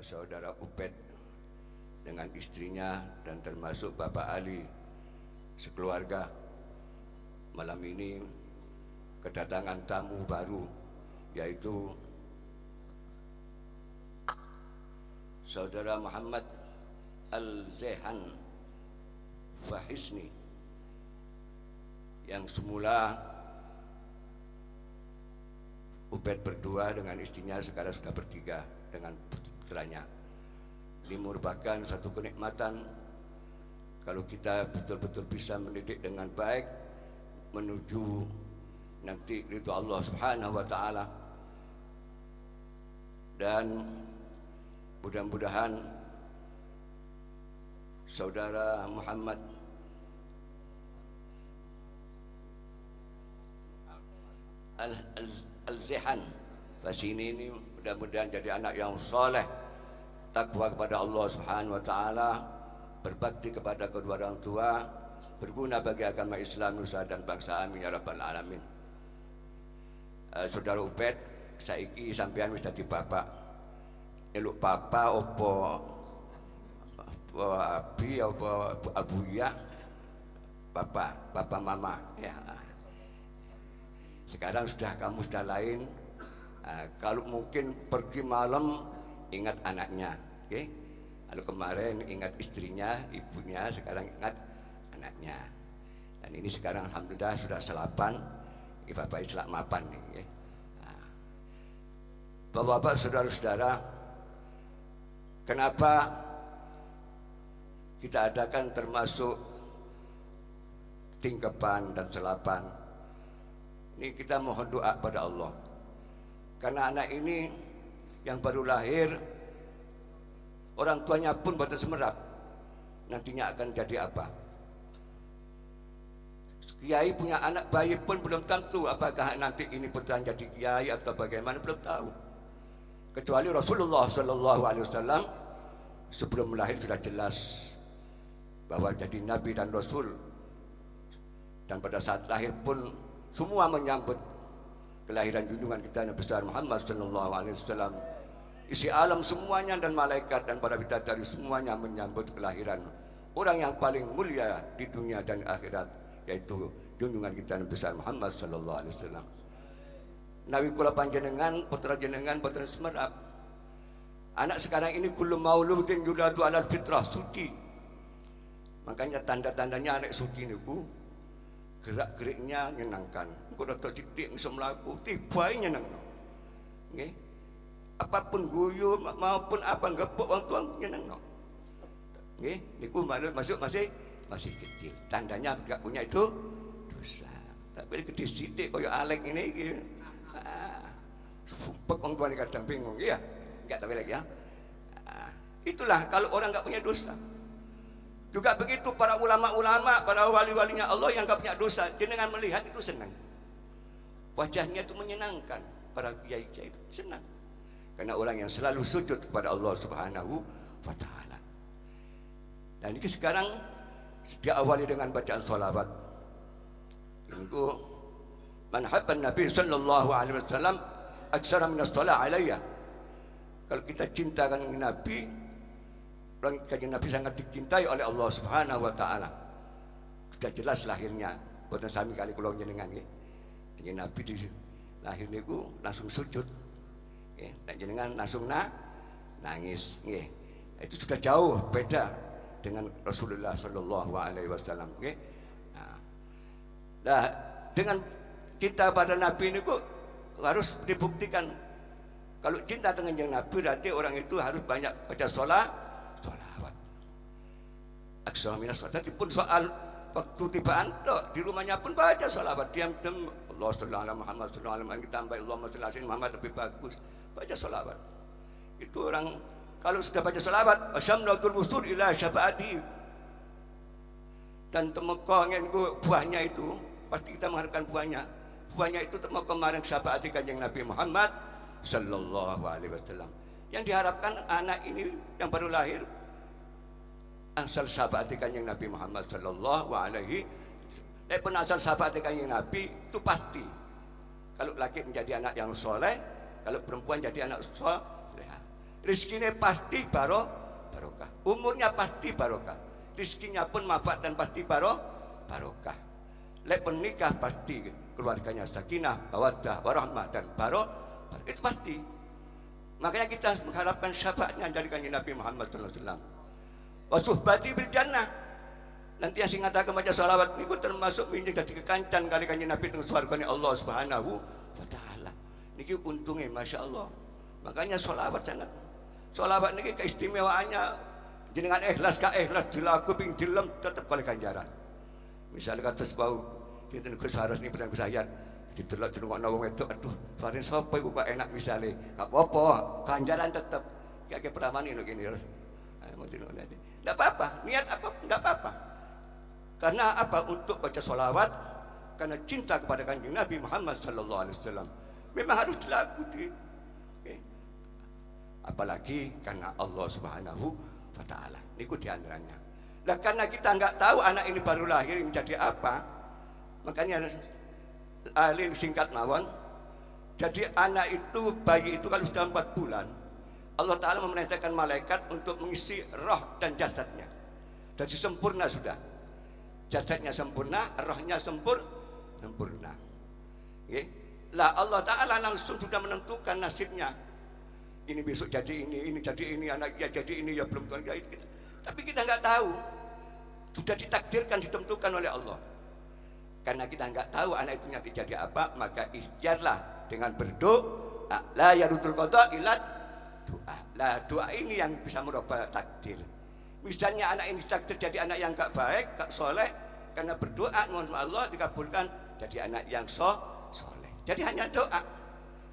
saudara Ubed dengan istrinya dan termasuk Bapak Ali sekeluarga malam ini kedatangan tamu baru, yaitu saudara Muhammad Al-Zehan Fahisni, yang semula Ubed berdua dengan istrinya, sekarang sudah bertiga dengan putranya. Ini merupakan satu kenikmatan kalau kita betul-betul bisa mendidik dengan baik menuju nanti ridho Allah Subhanahu wa taala. Dan mudah-mudahan saudara Muhammad Al-Zehan Fasini ini mudah-mudahan jadi anak yang soleh, takwa kepada Allah Subhanahu wa taala, berbakti kepada kedua orang tua, berguna bagi agama Islam, nusa dan bangsa. Amin ya rabbal alamin. Saudara Ubed, saiki sampean wis dadi bapak. Eluk papa opo abi opo abuya, papa mama ya. Sekarang kamu sudah lain. Kalau mungkin pergi malam ingat anaknya, okay? Kalau kemarin ingat istrinya, ibunya, sekarang ingat anaknya. Dan ini sekarang alhamdulillah sudah selapan, bapak Islam mapan nih. Okay? Bapak-bapak, saudara-saudara, kenapa kita adakan termasuk tingkepan dan selapan? Ini kita mohon doa pada Allah, karena anak ini yang baru lahir, orang tuanya pun batas semerap, nantinya akan jadi apa? Kiai punya anak bayi pun belum tentu apakah nanti ini berjalan jadi kiai atau bagaimana, belum tahu. Kecuali Rasulullah Sallallahu Alaihi Wasallam sebelum lahir sudah jelas bahwa jadi nabi dan rasul, dan pada saat lahir pun semua menyambut kelahiran junjungan kita yang besar Muhammad Sallallahu Alaihi Wasallam. Isi alam semuanya dan malaikat dan para bidadari semuanya menyambut kelahiran orang yang paling mulia di dunia dan akhirat, yaitu junjungan kita yang besar Muhammad Sallallahu Alaihi Wasallam. Nabi kula panjenengan, putra jenengan boten semerap. Anak sekarang ini kullu mauludin yuladu ala fitrah, suci. Makanya tanda-tandanya anak suci niku gerak-geriknya nyenangkan. Kok dak sithik iso mlaku, tibae nyenengno. Nggih. Apapun guyu maupun apa gepuk wong tua nyenengno. Nggih, niku masuk masih kecil. Tandanya enggak punya itu dosa. Tapi gede sithik kaya Alek ini iki. Sumpek wong tuane kadang bingung, iya. Enggak tapi lagi ya. Itulah kalau orang enggak punya dosa. Juga begitu para ulama-ulama, para wali-walinya Allah yang enggak punya dosa, jenengan melihat itu senang. Wajahnya itu menyenangkan, para kiai-kiai itu senang. Karena orang yang selalu sujud kepada Allah Subhanahu wa taala. Dan ini sekarang diawali dengan bacaan sholawat. Itu man habban Nabi sallallahu alaihi wasallam aksara min as-shalah alayya. Kalau kita cintakan Nabi, orang kajian Nabi sangat dicintai oleh Allah Subhanahu wa taala. Sudah jelas lahirnya, boten sami kali kula njenengan nggih. Kanjeng Nabi di lahir niku langsung sujud. Nggih, nek jenengan langsung nangis nggih. Itu sudah jauh beda dengan Rasulullah sallallahu alaihi wasallam nggih. Nah, dengan cinta pada Nabi niku harus dibuktikan. Kalau cinta dengan Nabi berarti orang itu harus banyak baca sholawat. Aksara minas sholawat pun soal waktu tibaan di rumahnya pun baca sholawat, diam-diam Allah sallallahu alaihi Muhammad sallallahu alaihi wasallam, kita tambah Allahumma sholli alaihi Muhammad lebih bagus. Baca sholawat. Itu orang kalau sudah baca sholawat, asyamnatul wusul ila syafaati. Dan temeka ngengku buahnya itu pasti kita mengharapkan buahnya. Buahnya itu temeka kemarin syafaati kanjeng Nabi Muhammad sallallahu alaihi wasallam. Yang diharapkan anak ini yang baru lahir asal syafaati kanjeng Nabi Muhammad sallallahu alaihi. Asal syafaati kanjeng Nabi itu pasti. Kalau laki menjadi anak yang soleh, kalau perempuan jadi anak soleh. Rezekinya pasti barokah. Umurnya pasti barokah. Rezekinya pun manfaat dan pasti barokah. Lek menikah pasti keluarganya sakinah, mawaddah, warahmah dan barokah. Itu pasti. Makanya kita harus mengharapkan syafaatnya dari kanjeng Nabi Muhammad SAW. Wa suhbati bil jannah. Nanti yang singatakan baca salawat niku termasuk minjak dadi kekancan kali kanjeng Nabi teng swargane Allah Subhanahu wa taala. Niki untungnya Masya Allah. Makanya salawat sangat. Salawat niki keistimewaannya jenengan ikhlas ka ikhlas dilaku ping dilem tetep kali ganjaran. Misal kados bau kinten Gus Haros niki pedang Gus Hayat didelok jenengokno wong wedok aduh paring sapa iku kok enak misale. Gak apa-apa, ganjaran tetep. Kaya pramane nek kene. Tidak apa-apa, niat apa tidak apa-apa. Karena apa? Untuk baca sholawat, karena cinta kepada kanjeng Nabi Muhammad SAW. Memang harus dilakukan. Apalagi karena Allah Subhanahu wa taala. Niku diantaranya. Nah, karena kita nggak tahu anak ini baru lahir menjadi apa, makanya alin singkat mawon. Jadi anak itu, bayi itu kalau sudah 4 bulan, Allah Ta'ala memerintahkan malaikat untuk mengisi roh dan jasadnya. Jadi sempurna sudah. Jasadnya sempurna, rohnya sempurna. Lah Allah Ta'ala langsung sudah menentukan nasibnya. Ini besok jadi ini jadi ini, anak ya jadi ini, ya belum tahu. Ya, tapi kita nggak tahu. Sudah ditakdirkan, ditentukan oleh Allah. Karena kita nggak tahu anak itu nanti jadi apa, maka ikhtiarlah dengan berdoa. La yarudul qada illa doa. Lah doa ini yang bisa merubah takdir. Misalnya anak ini takdir jadi anak yang gak baik, gak soleh, karena berdoa mohon Allah dikabulkan jadi anak yang soleh. Jadi hanya doa.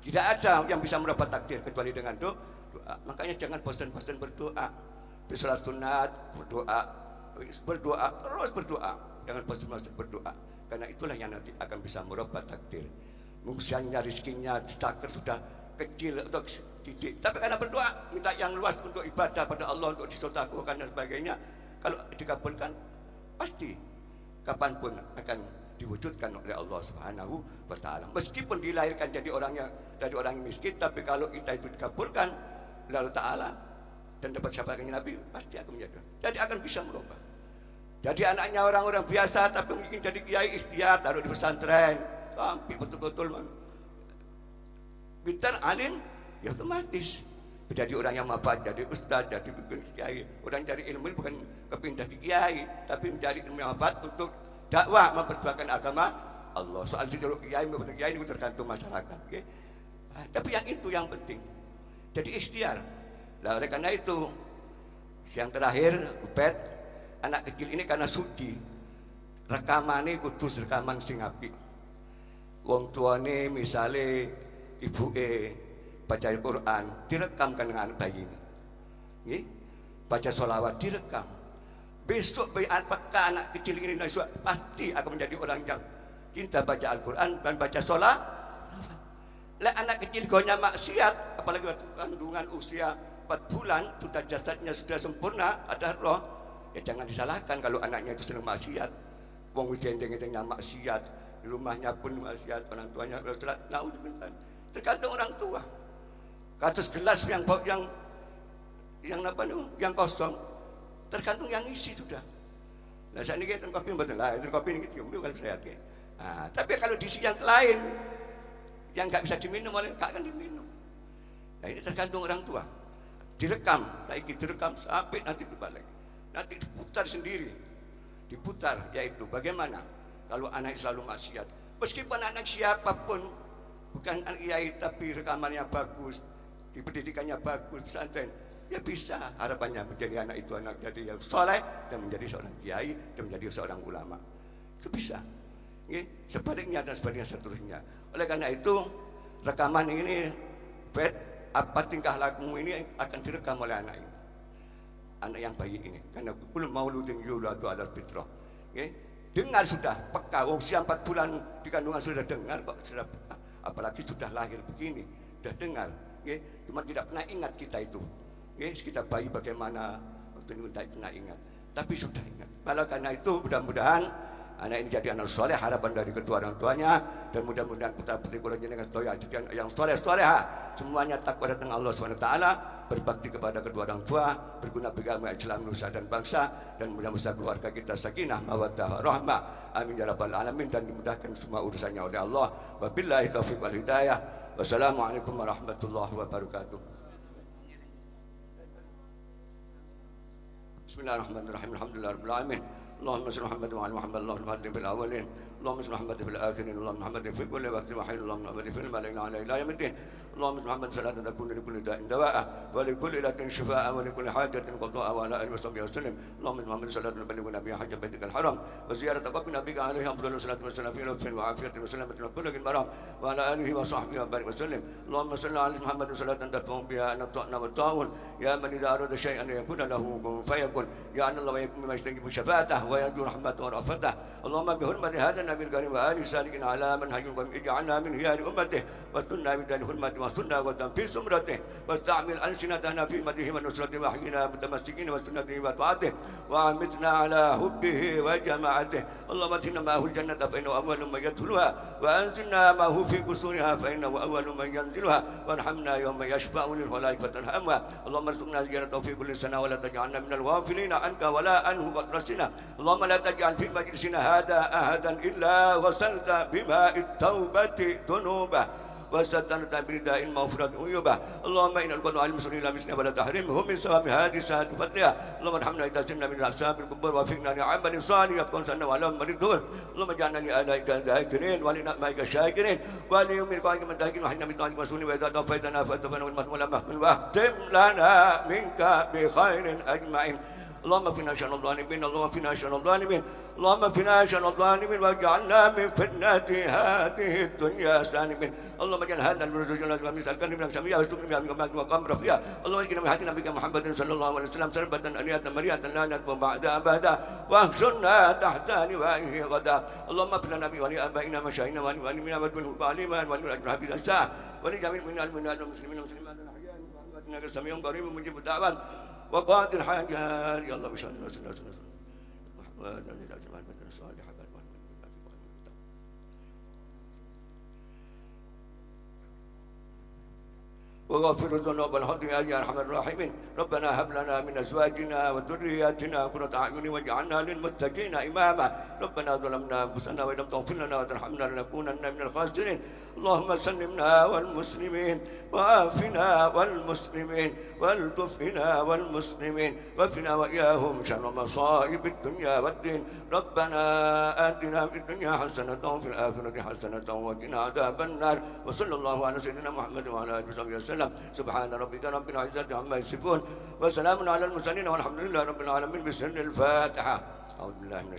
Tidak ada yang bisa merubah takdir kecuali dengan doa. Makanya jangan bosan-bosan berdoa. Bersolat sunat, berdoa, terus berdoa. Jangan bosan-bosan berdoa. Karena itulah yang nanti akan bisa merubah takdir. Misalnya rezekinya ditakdir sudah kecil atau didik, tapi karena berdoa minta yang luas untuk ibadah pada Allah, untuk disodakohkan dan sebagainya, kalau dikabulkan pasti kapanpun akan diwujudkan oleh Allah Subhanahu wa taala. Meskipun dilahirkan jadi dari orang yang miskin, tapi kalau kita itu dikabulkan oleh Allah Ta'ala dan dapat syafaatnya Nabi, pasti akan menjadi. Jadi akan bisa merubah. Jadi anaknya orang-orang biasa tapi mungkin jadi kiai, ikhtiar taruh di pesantren sampai betul-betul pintar alim, ya otomatis jadi orang yang manfaat, jadi ustaz, jadi kiai. Orang cari ilmu bukan kepindah di kiai, tapi mencari ilmu yang manfaat untuk dakwah, memperjuangkan agama Allah. Soal si kiai maupun kiai itu tergantung masyarakat. Okay? Tapi yang itu yang penting. Jadi ikhtiar. Nah, oleh karena itu yang terakhir, Ubed, anak kecil ini karena suci, rekamannya kudus rekaman sing apik. Wong tuane misale ibuke baca Al-Quran direkamkan dengan bayi ini, baca sholawat direkam. Besok apakah anak kecil ini pasti akan menjadi orang yang cinta baca Al-Quran dan baca sholawat. Lah anak kecil gonya maksiat, apalagi waktu kandungan usia 4 bulan sudah jasadnya sudah sempurna, ada roh, ya jangan disalahkan kalau anaknya itu sedang maksiat. Wong wis dendeng-dendengnya maksiat, di rumahnya pun maksiat, orang tuanya naudzubillah. Tergantung orang tua. Kasus gelas yang apa nih, yang kosong, tergantung yang isi sudah. Nah saat ini kita kopi betul lah, kopi ini kita kalau saya ke. Nah, tapi kalau diisi yang lain, yang nggak bisa diminum oleh nggak akan diminum. Nah ini tergantung orang tua. Direkam, lagi direkam sampai nanti dibalik, nanti diputar sendiri, diputar. Yaitu bagaimana kalau anak selalu maksiat, meskipun anak siapapun, bukan anak kiai tapi rekamannya bagus, di pendidikannya bagus, pesantren, ya bisa harapannya menjadi anak itu anak jadi yang soleh dan menjadi seorang kiai dan menjadi seorang ulama. Itu bisa. Sebaliknya dan seterusnya. Oleh karena itu rekaman ini, apa tingkah lakumu ini akan direkam oleh anak ini, anak yang bayi ini. Karena belum mauludin yuladu ala fitrah. Dengar sudah peka, usia 4 bulan di kandungan sudah dengar kok, sudah peka. Apalagi sudah lahir begini, sudah dengar. Cuma tidak pernah ingat kita itu. Kita bayi bagaimana waktu ini tidak pernah ingat, tapi sudah ingat. Malah karena itu mudah-mudahan anak ini jadi anak soleh, harapan dari kedua orang tuanya, dan mudah-mudahan putra-putri kula jenengan sedaya jadi yang soleh-soleha, semuanya takwa datang Allah SWT, berbakti kepada kedua orang tua, berguna bagi agama Islam, nusa dan bangsa, dan mudah-mudahan keluarga kita sakinah mawaddah rahmah, amin ya rabbal alamin, dan dimudahkan semua urusannya oleh Allah. Wabillahi taufiq wal hidayah. Wassalamualaikum warahmatullahi wabarakatuh. Bismillahirrahmanirrahim. Alhamdulillahirabbil alamin. اللهم صل محمد وعلى محمد اللهم صل في الاولين اللهم صل محمد في الاخرين اللهم محمد في كل وقت وحين اللهم محمد في الملائكه على الى يوم الدين اللهم محمد صلاه تكون لكل داء دواء ولكل علاج شفاء ولكل حاجه قضاء وعلى اله وصحبه وسلم اللهم محمد صلاه تبلغنا بها حج بيتك الحرام وزياره قبر نبيك عليه افضل الصلاه والسلام في لطف وعافيه وسلامه وكل المرام وعلى اله وصحبه وبارك وسلم اللهم صل على محمد صلاه تدفع بها ان الطعن والطاعون يا من اذا اراد شيئا يكون له كن فيكن يا ان الله يكون ما يستجيب شفاعته ويرجو رحمته ورأفته اللهم بحرمة هذا النبي الكريم وآله سالكين على منهج اجعلنا من خيار أمته واستنى بدال حرمته واستنى في سمرته واستعمل ألسنتنا في مدحه ونصرته وحينا متمسكين وسنته وطاعته وأمتنا على حبه وجماعته اللهم ادخلنا معه الجنة فإنه أول من يدخلها وأنزلنا معه في قصورها فإنه أول من ينزلها وارحمنا يوم يشفع للخلائق فترحمها اللهم ارزقنا زيارته في كل سنة ولا تجعلنا من الغافلين عنك ولا عنه قد رسنا اللهم لا تجعل في مجلسنا هذا أحدا إلا غسلت بماء التوبة ذنوبه وسترت برداء المغفرة عيوبه اللهم إن القدر على المسلمين لا مسنا ولا تحرمهم من ثواب هذه الساعة فضلها اللهم ارحمنا إذا سرنا من أصحاب القبور وفقنا لعمل صالح يكون سنة وعلى مريضون اللهم اجعلنا لآلائك ذاكرين ولنعمائك شاكرين وليوم لقائك متاكين وحنا من طاعتك مسؤولين وإذا توفيتنا فاتوفنا والمسؤول مهمل واختم لنا منك بخير أجمعين اللهم فينا شر الظالمين اللهم فينا شر الظالمين اللهم فينا شر الظالمين واجعلنا من فتنة هذه الدنيا سالمين اللهم اجعل هذا الرجل من سكن من سميع واستغفر من مقام رفيع اللهم اجعلنا من حق نبيك محمد صلى الله عليه وسلم سربة أنية مريئة لا ندم بعد أبدا واحشرنا تحت لوائه غدا اللهم اغفر لنا ولآبائنا مشايخنا ولمؤمنين والمعلمين ولأجمع هذه الساعة ولجميع من المؤمنين والمسلمين والمسلمات الأحياء إنك سميع قريب مجيب الدعوات وقاضي الحاجات يا الله بشأن الناس وغفر الذنوب والخطايا يا ارحم الراحمين ربنا هب لنا من ازواجنا وذرياتنا قرة اعين واجعلنا للمتقين اماما ربنا ظلمنا انفسنا وان لم تغفر لنا وترحمنا لنكونن من الخاسرين اللهم سلمنا والمسلمين وعافنا والمسلمين والطف بنا والمسلمين وفنا واياهم شر مصائب الدنيا والدين ربنا آتنا في الدنيا حسنة وفي الآخرة حسنة وقنا عذاب النار وصلى الله على سيدنا محمد وعلى آله وصحبه وسلم سبحان ربك رب العزة عما يصفون وسلام على المرسلين والحمد لله رب العالمين بسر الفاتحة أعوذ بالله من